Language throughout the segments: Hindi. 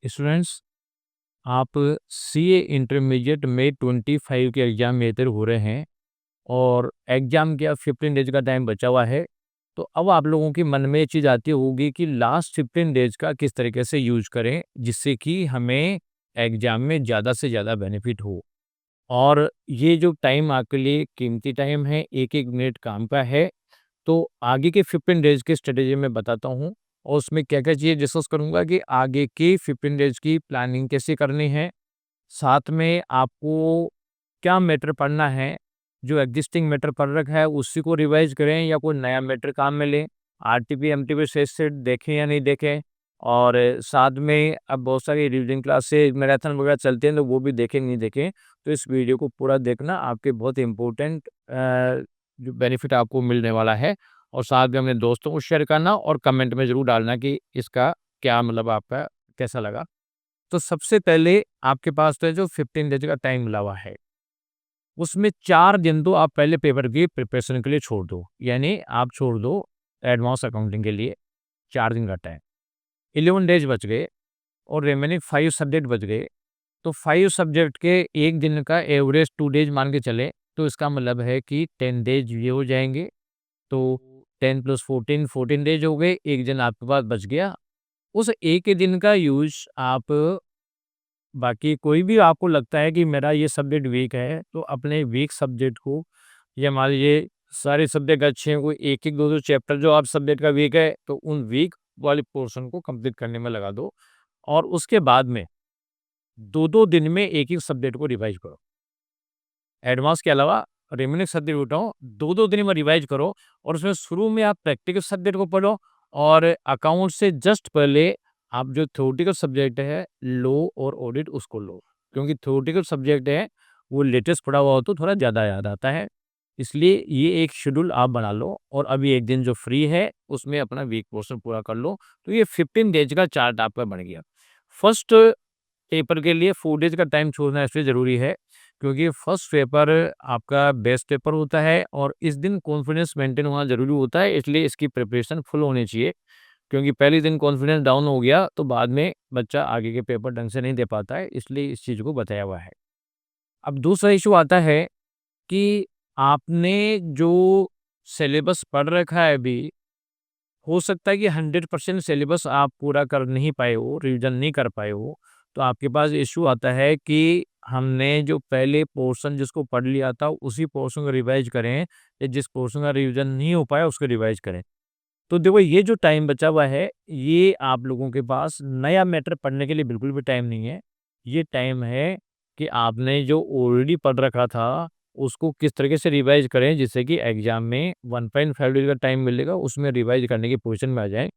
स्टूडेंट्स, आप सीए इंटरमीडिएट में 25 के एग्ज़ाम बेहतर हो रहे हैं और एग्ज़ाम के अब 15 डेज़ का टाइम बचा हुआ है। तो अब आप लोगों के मन में ये चीज़ आती होगी कि लास्ट 15 डेज़ का किस तरीके से यूज़ करें, जिससे कि हमें एग्ज़ाम में ज़्यादा से ज़्यादा बेनिफिट हो। और ये जो टाइम आपके लिए कीमती टाइम है, 1-1 मिनट काम का है। तो आगे के 15 डेज़ की स्ट्रैटेजी मैं बताता हूँ और उसमें क्या-क्या चीज़ें डिस्कस करूँगा कि आगे के 15 डेज़ की प्लानिंग कैसे करनी है। साथ में आपको क्या मैटर पढ़ना है, जो एक्जिस्टिंग मैटर पढ़ रखा है उसी को रिवाइज़ करें या कोई नया मैटर काम में लें। आरटीपी, एमटीपी सेट देखें या नहीं देखें और साथ में अब बहुत सारी रीडिंग क्लासेस, मैराथन वगैरह चलते हैं तो वो भी देखें, नहीं देखें। तो इस वीडियो को पूरा देखना आपके बहुत इम्पोर्टेंट जो बेनिफिट आपको मिलने वाला है और साथ में अपने दोस्तों को शेयर करना और कमेंट में ज़रूर डालना कि इसका क्या मतलब आपका कैसा लगा। तो सबसे पहले आपके पास तो जो 15 डेज़ का टाइम मिला हुआ है, उसमें 4 दिन तो आप पहले पेपर की प्रिपरेशन के लिए छोड़ दो। यानी आप छोड़ दो एडवांस अकाउंटिंग के लिए 4 दिन का टाइम। 11 डेज़ बच गए और रिमेनिंग 5 सब्जेक्ट बच गए। तो 5 सब्जेक्ट के 1 दिन का एवरेज 2 डेज़ मान के चलें, तो इसका मतलब है कि 10 डेज़ ये हो जाएँगे। तो 10 + 14 14 डेज़ हो गए, 1 दिन आपके पास बच गया। उस एक ही दिन का यूज़ आप बाकी कोई भी आपको लगता है कि मेरा ये सब्जेक्ट वीक है, तो अपने वीक सब्जेक्ट को या मान लीजिए सारे सब्जेक्ट अच्छे हैं, कोई 1-1 2-2 चैप्टर जो आप सब्जेक्ट का वीक है, तो उन वीक वाले पोर्शन को कंप्लीट करने में लगा दो और उसके बाद में 2-2 दिन में एक-एक सब्जेक्ट को रिवाइज़ करो। एडवांस के अलावा रिमेनिंग सब्जेक्ट उठाओ, 2-2 दिन में रिवाइज़ करो और उसमें शुरू में आप प्रैक्टिकल सब्जेक्ट को पढ़ो और अकाउंट से जस्ट पहले आप जो थ्योरेटिकल सब्जेक्ट है, लॉ और ऑडिट उसको लो। क्योंकि थ्योरेटिकल सब्जेक्ट है, वो लेटेस्ट पढ़ा हुआ हो तो थोड़ा ज़्यादा याद आता है। इसलिए ये एक शेड्यूल आप बना लो और अभी एक दिन जो फ्री है, उसमें अपना वीक पोर्शन पूरा कर लो। तो ये 15 डेज़ का चार्ट आपका बन गया। फर्स्ट पेपर के लिए 4 डेज़ का टाइम छोड़ना इसलिए ज़रूरी है, क्योंकि फर्स्ट पेपर आपका बेस्ट पेपर होता है और इस दिन कॉन्फिडेंस मेंटेन होना ज़रूरी होता है, इसलिए इसकी प्रिपरेशन फुल होनी चाहिए। क्योंकि पहले दिन कॉन्फिडेंस डाउन हो गया, तो बाद में बच्चा आगे के पेपर ढंग से नहीं दे पाता है, इसलिए इस चीज़ को बताया हुआ है। अब दूसरा इश्यू आता है कि आपने जो सिलेबस पढ़ रखा है अभी, हो सकता है कि 100% सिलेबस आप पूरा कर नहीं पाए हो, रिवीजन नहीं कर पाए हो, तो आपके पास इश्यू आता है कि हमने जो पहले पोर्शन जिसको पढ़ लिया था, उसी पोर्शन को रिवाइज़ करें या जिस पोर्शन का रिवीजन नहीं हो पाया, उसको रिवाइज़ करें। तो देखो ये जो टाइम बचा हुआ है, ये आप लोगों के पास नया मैटर पढ़ने के लिए बिल्कुल भी टाइम नहीं है। ये टाइम है कि आपने जो ऑलरेडी पढ़ रखा था, उसको किस तरीके से रिवाइज़ करें जिससे कि एग्ज़ाम में 1.5 डेज़ का टाइम मिलेगा, उसमें रिवाइज़ करने की पोज़ीशन में आ जाएँ।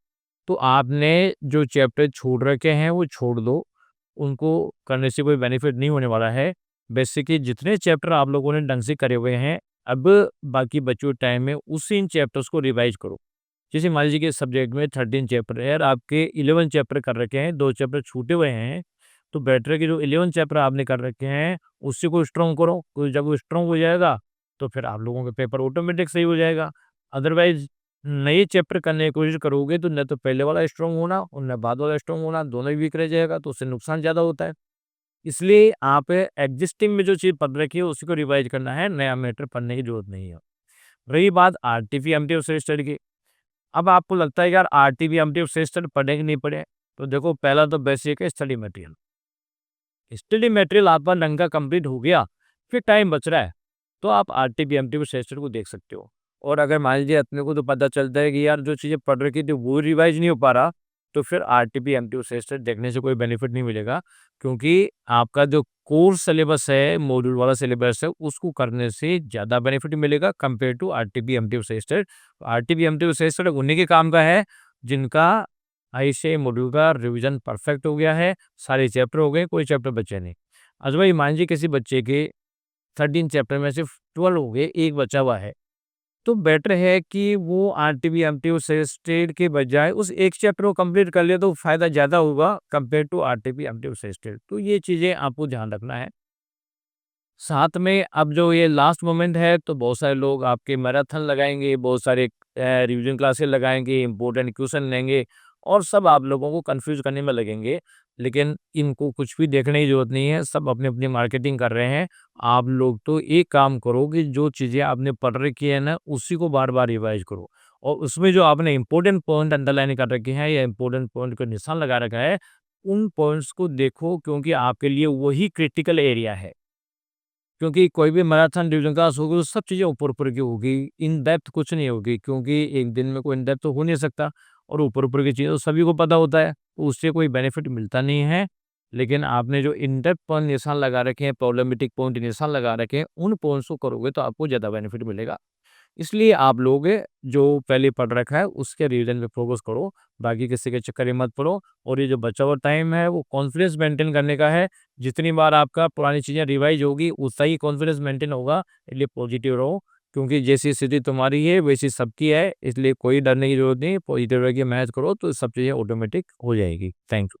तो आपने जो चैप्टर छोड़ रखे हैं, वो छोड़ दो, उनको करने से कोई बेनिफिट नहीं होने वाला है। बेसिकली जितने चैप्टर आप लोगों ने ढंग से करे हुए हैं, अब बाकी बचे हुए टाइम में उसी इन चैप्टर्स को रिवाइज़ करो। जैसे मान लीजिए कि सब्जेक्ट में 13 चैप्टर है और आपके 11 चैप्टर कर रखे हैं, 2 चैप्टर छूटे हुए हैं, तो बेटर है कि जो 11 चैप्टर आपने कर रखे हैं, उसी को स्ट्रॉन्ग करो। तो जब वो स्ट्रॉन्ग हो जाएगा, तो फिर आप लोगों का पेपर ऑटोमेटिक सही हो जाएगा। अदरवाइज़ नए चैप्टर करने की कोशिश करोगे, तो न तो पहले वाला स्ट्रॉन्ग होना और न बाद वाला स्ट्रॉन्ग होना, दोनों ही वीक रह जाएगा, तो उससे नुकसान ज़्यादा होता है। इसलिए आप एक्जिस्टिंग में जो चीज़ पढ़ रखी है, उसी को रिवाइज़ करना है, नया मैटर पढ़ने की ज़रूरत नहीं है। रही बात आरटीपी, एमटीपी और स्टडी की, अब आपको लगता है यार आरटीबी, एमटीबी से स्टडी पढ़े कि नहीं पढ़े? तो देखो पहला तो बेसिक है स्टडी मटेरियल। स्टडी मटेरियल आपका ढंग का कंप्लीट हो गया, फिर टाइम बच रहा है, तो आप आरटीबी, एमटीबी सेस्टर को देख सकते हो। और अगर मान लीजिए अपने को तो पता चलता है कि यार जो चीज़ें पढ़ रखी थी वो रिवाइज़ नहीं हो पा रहा, तो फिर आरटीबी, एमटीबी सेस्टर देखने से कोई बेनिफिट नहीं मिलेगा, क्योंकि आपका जो कोर सिलेबस है, मॉड्यूल वाला सिलेबस है, उसको करने से ज़्यादा बेनिफिट मिलेगा कंपेयर टू आरटीबी, एमटीबी सेस्टर। आरटीबी, एमटीबी सेस्टर उन्हीं के काम का है, जिनका ऐसे मॉड्यूल का रिवीजन परफेक्ट हो गया है, सारे चैप्टर हो गए, कोई चैप्टर बचे नहीं। अथवा मान लीजिए किसी बच्चे के 13 चैप्टर में सिर्फ 12 हो गए, 1 बचा हुआ है, तो बेटर है कि वो आरटीबी, एमटीबी से स्टेट के बजाय उस एक चैप्टर को कंप्लीट कर ले तो फ़ायदा ज़्यादा होगा कंपेयर टू आरटीबी, एमटीबी से स्टेट। तो ये चीज़ें आपको ध्यान रखना है। साथ में अब जो ये लास्ट मोमेंट है, तो बहुत सारे लोग आपके मैराथन लगाएँगे, बहुत सारे रिवीजन क्लासेस लगाएँगे, इम्पोर्टेंट क्वेश्चन लेंगे और सब आप लोगों को कन्फ्यूज़ करने में लगेंगे। लेकिन इनको कुछ भी देखने की ज़रूरत नहीं है, सब अपनी-अपनी मार्केटिंग कर रहे हैं। आप लोग तो एक काम करो कि जो चीज़ें आपने पढ़ रखी है ना, उसी को बार-बार रिवाइज़ करो और उसमें जो आपने इम्पोर्टेंट पॉइंट अंडरलाइन कर रखे हैं या इम्पोर्टेंट पॉइंट का निशान लगा रखा है, उन पॉइंट्स को देखो क्योंकि आपके लिए वही क्रिटिकल एरिया है। क्योंकि कोई भी मैराथन रिवीजन क्लास होगी, तो सब चीज़ें ऊपर-ऊपर की होगी, इन डेप्थ कुछ नहीं होगी क्योंकि एक दिन में कोई इन डेप्थ तो हो नहीं सकता और ऊपर-ऊपर की चीज़ें तो सभी को पता होता है, तो उससे कोई बेनिफिट मिलता नहीं है। लेकिन आपने जो इन डेप्थ पॉइंट निशान लगा रखे हैं, प्रॉब्लमैटिक पॉइंट निशान लगा रखे हैं, उन पॉइंट्स को करोगे तो आपको ज़्यादा बेनिफिट मिलेगा। इसलिए आप लोग जो पहले पढ़ रखा है उसके रिवीजन पे फोकस करो, बाकी किसी के चक्कर में मत पड़ो और ये जो बचा हुआ टाइम है वो कॉन्फिडेंस मेंटेन करने का है। जितनी बार आपका पुरानी चीज़ें रिवाइज़ होगी उतना ही कॉन्फिडेंस मेंटेन होगा, इसलिए पॉजिटिव रहो क्योंकि जैसी स्थिति तुम्हारी है वैसी सबकी है, इसलिए कोई डरने की ज़रूरत नहीं, पॉजिटिव रह के मेहनत करो तो सब चीज़ें ऑटोमेटिक हो जाएगी। Thank you.